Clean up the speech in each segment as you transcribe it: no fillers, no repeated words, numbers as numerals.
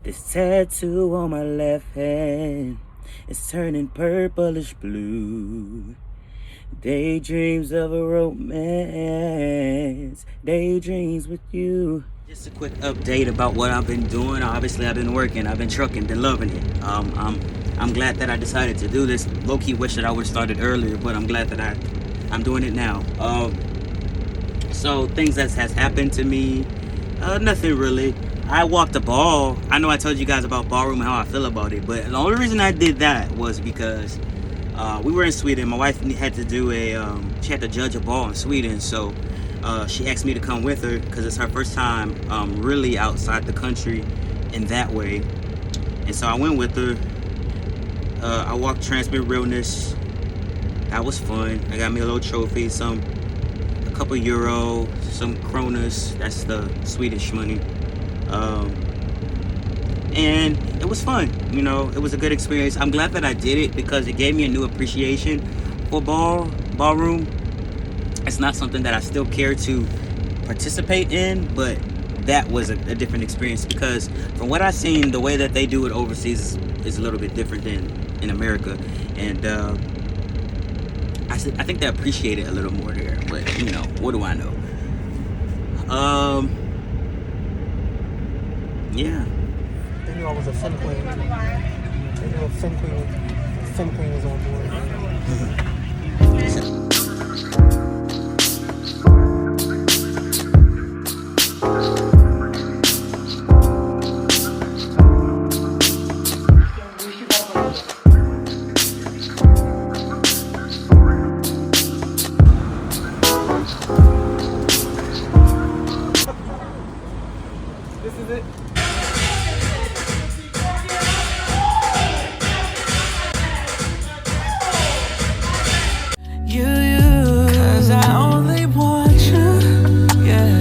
This tattoo on my left hand is turning purplish blue. Daydreams of a romance, daydreams with you. Just a quick update about what I've been doing. Obviously, I've been working, I've been trucking, been loving it. I'm glad that I decided to do this. Low-key wish that I would have started earlier, but I'm glad that I'm doing it now. So things that has happened to me, nothing really. I walked the ball. I know I told you guys about ballroom and how I feel about it, but the only reason I did that was because we were in Sweden. My wife had to do she had to judge a ball in Sweden, so she asked me to come with her because it's her first time really outside the country in that way. And so I went with her. I walked Transmit Realness. That was fun. I got me a little trophy, a couple euro, some kronas. That's the Swedish money. And it was fun. You know, it was a good experience. I'm glad that I did it because it gave me a new appreciation for ballroom. It's not something that I still care to participate in, but that was a different experience because from what I've seen, the way that they do it overseas is a little bit different than in America. And I think they appreciate it a little more there, but you know, what do I know? Yeah. They knew I was a Fem Queen. They knew a Fem Queen was on board. This is it. Cause I only want you, yeah.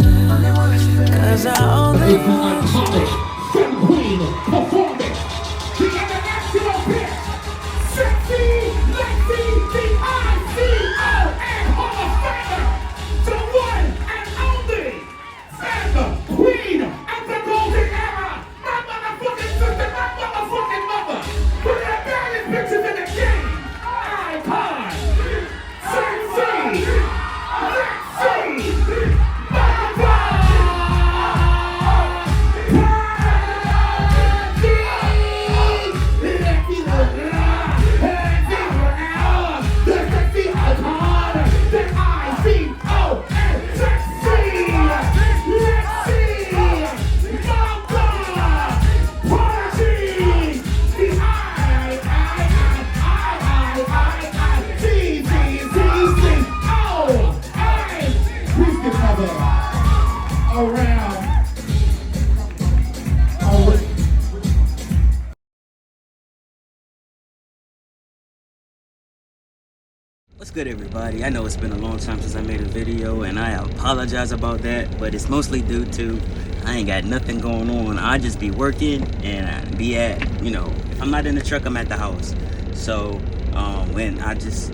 Cause I only want you. Fem Queen performance. We got the national pick. Sexy Lexi, the ICON Hall of Famer. The one and only Fem Queen of the golden era. My motherfucking sister, my motherfucking mother. Put the baddest bitches in the game. Icon. Sexy Lexi. What's good, everybody? I know it's been a long time since I made a video, and I apologize about that, but it's mostly due to I ain't got nothing going on. I just be working and I be at, you know, if I'm not in the truck, I'm at the house. So when I just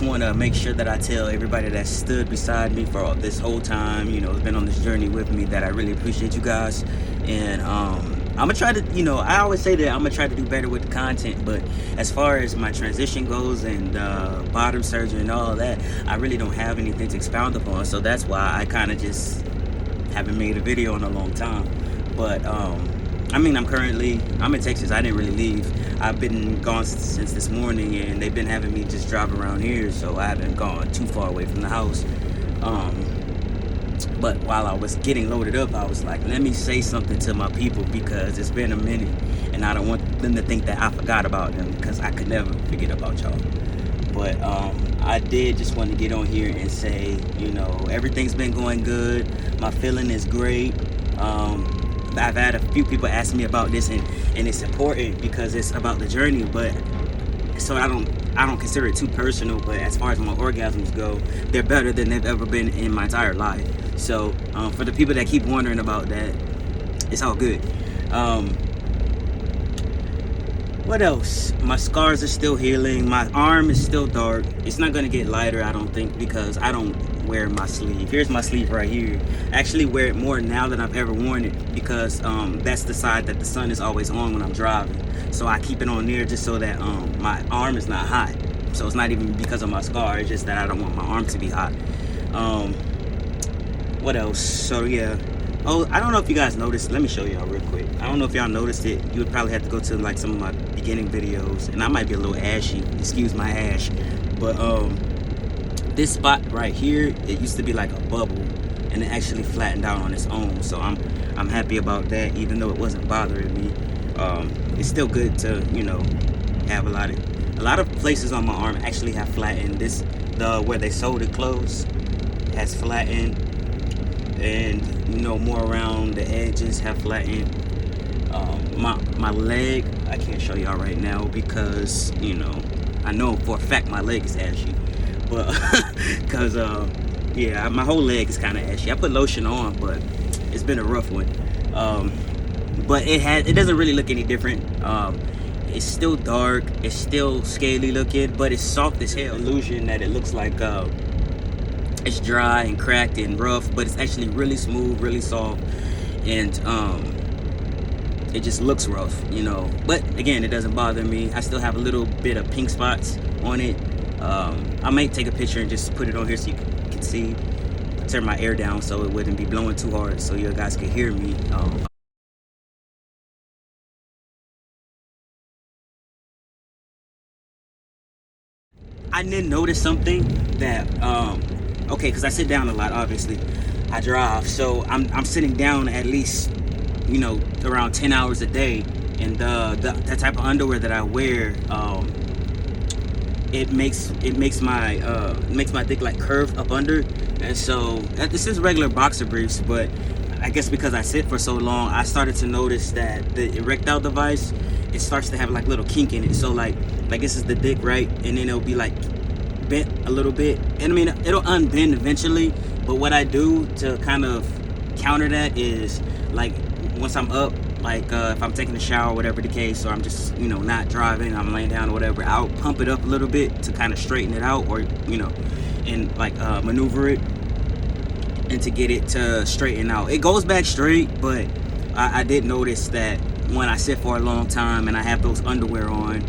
want to make sure that I tell everybody that stood beside me for this whole time, you know, has been on this journey with me, that I really appreciate you guys. And I'm gonna try to, you know, I always say that I'm gonna try to do better with the content, but as far as my transition goes and bottom surgery and all of that, I really don't have anything to expound upon. So that's why I kind of just haven't made a video in a long time. But I mean, I'm in Texas. I didn't really leave. I've been gone since this morning, and they've been having me just drive around here, so I haven't gone too far away from the house. But while I was getting loaded up, I was like, let me say something to my people because it's been a minute, and I don't want them to think that I forgot about them because I could never forget about y'all. But I did just want to get on here and say, you know, everything's been going good. My feeling is great. I've had a few people ask me about this, and it's important because it's about the journey, but so I don't consider it too personal, but as far as my orgasms go, they're better than they've ever been in my entire life. So for the people that keep wondering about that, it's all good. What else? My scars are still healing. My arm is still dark. It's not gonna get lighter, I don't think, because I don't wearing my sleeve. Here's my sleeve right here. I actually wear it more now than I've ever worn it because that's the side that the sun is always on when I'm driving. So I keep it on there just so that my arm is not hot. So it's not even because of my scar, it's just that I don't want my arm to be hot. What else? So yeah. Oh, I don't know if you guys noticed. Let me show y'all real quick. I don't know if y'all noticed it. You would probably have to go to like some of my beginning videos, and I might be a little ashy. Excuse my ash. But this spot right here, it used to be like a bubble, and it actually flattened out on its own. So I'm happy about that, even though it wasn't bothering me. It's still good to, you know, have a lot of places on my arm actually have flattened. Where they sewed it close has flattened, and you know, more around the edges have flattened. My leg, I can't show y'all right now because, you know, I know for a fact my leg is ashy, but because yeah, my whole leg is kind of ashy. I put lotion on, but it's been a rough one. But it doesn't really look any different. It's still dark, it's still scaly looking, but it's soft as hell. Illusion that it looks like it's dry and cracked and rough, but it's actually really smooth, really soft, and it just looks rough, you know. But again, it doesn't bother me. I still have a little bit of pink spots on it. I might take a picture and just put it on here so you can see. Turn my air down so it wouldn't be blowing too hard, so you guys can hear me. I did notice something that okay, because I sit down a lot, obviously. I drive, so I'm sitting down at least, you know, around 10 hours a day, and that type of underwear that I wear, it makes my dick like curve up under, and so this is regular boxer briefs, but I guess because I sit for so long, I started to notice that the erectile device, it starts to have like little kink in it. So like this is the dick, right? And then it'll be like bent a little bit. And I mean, it'll unbend eventually. But what I do to kind of counter that is, like, once I'm up, like if I'm taking a shower, whatever the case, or I'm just, you know, not driving, I'm laying down or whatever, I'll pump it up a little bit to kind of straighten it out, or, you know, and like maneuver it, and to get it to straighten out. It goes back straight, but I did notice that when I sit for a long time and I have those underwear on,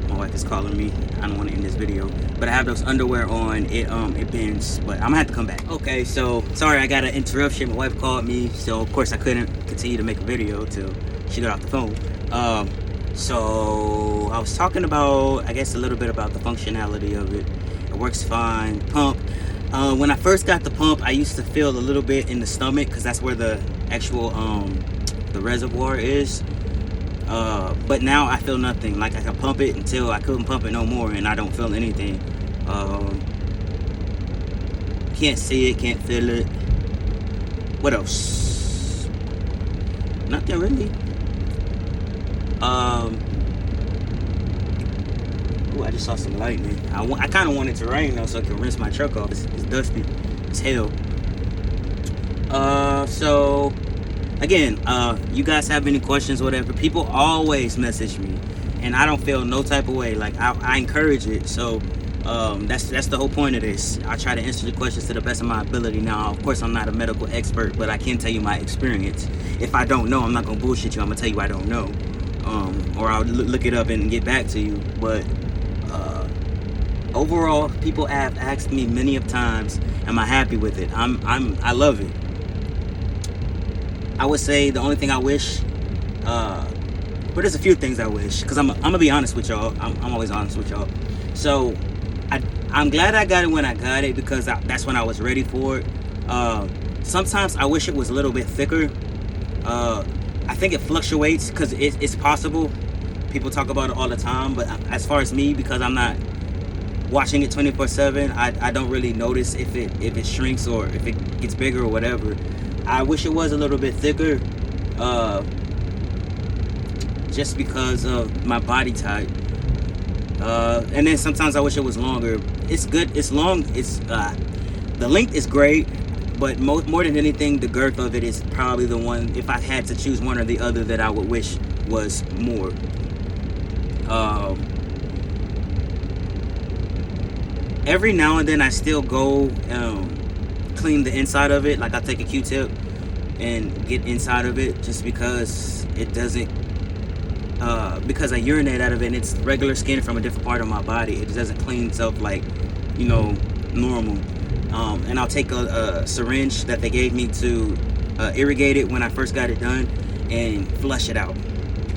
my wife is calling me, I don't want to end this video, but I have those underwear on, it bends. But I'm gonna have to come back. Okay, so sorry, I got an interruption. My wife called me, so of course I couldn't continue to make a video till she got off the phone. So I was talking about, I guess, a little bit about the functionality of it. It works fine. Pump, when I first got the pump, I used to feel a little bit in the stomach, because that's where the actual the reservoir is, but now I feel nothing. Like, I can pump it until I couldn't pump it no more, and I don't feel anything. Can't see it, can't feel it. What else? Nothing really. Ooh, I just saw some lightning. I kind of want it to rain though, so I can rinse my truck off. It's dusty as hell. So again, you guys have any questions or whatever, people always message me, and I don't feel no type of way. Like, I encourage it. So that's the whole point of this. I try to answer the questions to the best of my ability. Now, of course, I'm not a medical expert, but I can tell you my experience. If I don't know, I'm not gonna bullshit you. I'm gonna tell you I don't know, or I'll look it up and get back to you. But overall, people have asked me many of times, am I happy with it? I love it. I would say the only thing I wish, but there's a few things I wish, because I'm gonna be honest with y'all. I'm always honest with y'all. So I'm glad I got it when I got it, because that's when I was ready for it. Sometimes I wish it was a little bit thicker. I think it fluctuates, because it's possible. People talk about it all the time, but as far as me, because I'm not watching it 24/7, I don't really notice if it shrinks or if it gets bigger or whatever. I wish it was a little bit thicker, just because of my body type. And then sometimes I wish it was longer. It's good. It's long. It's the length is great, but more than anything, the girth of it is probably the one. If I had to choose one or the other, that I would wish was more. every now and then I still go clean the inside of it. Like I take a Q-tip and get inside of it, just because it doesn't, because I urinate out of it and it's regular skin from a different part of my body. It doesn't clean itself like, normal. And I'll take a syringe that they gave me to irrigate it when I first got it done and flush it out.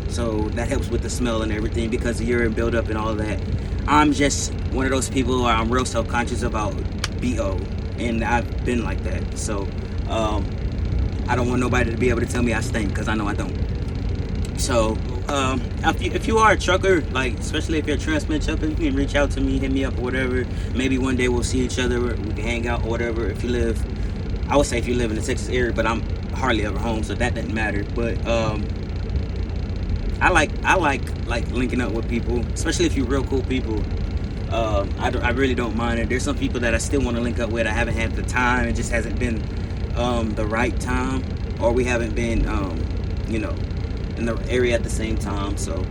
So that helps with the smell and everything, because the urine buildup and all of that. I'm just one of those people where I'm real self-conscious about BO, and I've been like that. So I don't want nobody to be able to tell me I stink, because I know I don't. So if you are a trucker, like especially if you're a transmit trucker, you can reach out to me, hit me up or whatever. Maybe one day we'll see each other, we can hang out or whatever. If you live, I would say if you live in the Texas area, but I'm hardly ever home, so that doesn't matter. But I like linking up with people, especially if you're real cool people. I really don't mind it. There's some people that I still want to link up with. I haven't had the time. It just hasn't been the right time, or we haven't been in the area at the same time. So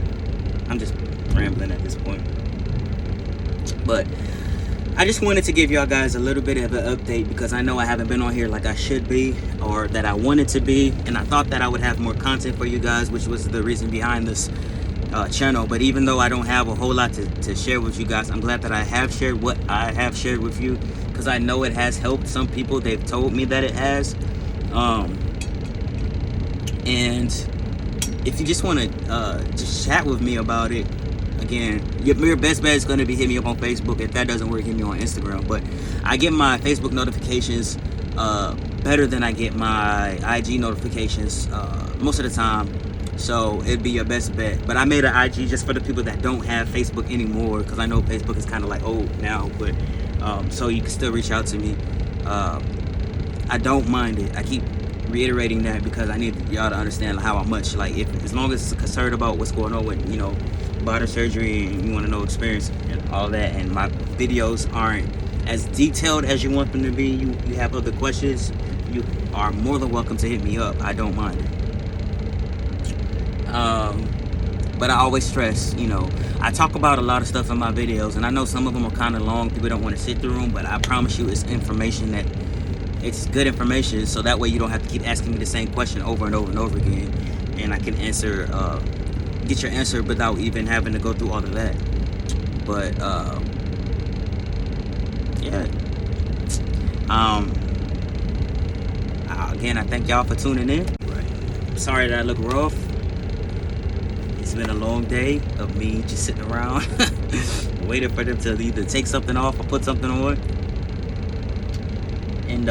I'm just rambling at this point. But I just wanted to give y'all guys a little bit of an update, because I know I haven't been on here like I should be, or that I wanted to be, and I thought that I would have more content for you guys, which was the reason behind this channel. But even though I don't have a whole lot to share with you guys, I'm glad that I have shared what I have shared with you, because I know it has helped some people. They've told me that it has. And if you just want to just chat with me about it, again, your best bet is going to be hit me up on Facebook. If that doesn't work, hit me on Instagram. But I get my Facebook notifications better than I get my IG notifications most of the time. So it'd be your best bet. But I made an IG just for the people that don't have Facebook anymore, because I know Facebook is kind of like old now. But so you can still reach out to me. I don't mind it. I keep reiterating that because I need y'all to understand how much, like, as long as it's concerned about what's going on with bladder surgery, and you want to know experience and all that, and my videos aren't as detailed as you want them to be, you have other questions, you are more than welcome to hit me up. I don't mind it. But I always stress, I talk about a lot of stuff in my videos, and I know some of them are kind of long, people don't want to sit through them, but I promise you it's information that it's good information, so that way you don't have to keep asking me the same question over and over and over again, and I can answer get your answer without even having to go through all of that. But yeah, again, I thank y'all for tuning in. Sorry that I look rough. It's been a long day of me just sitting around waiting for them to either take something off or put something on. And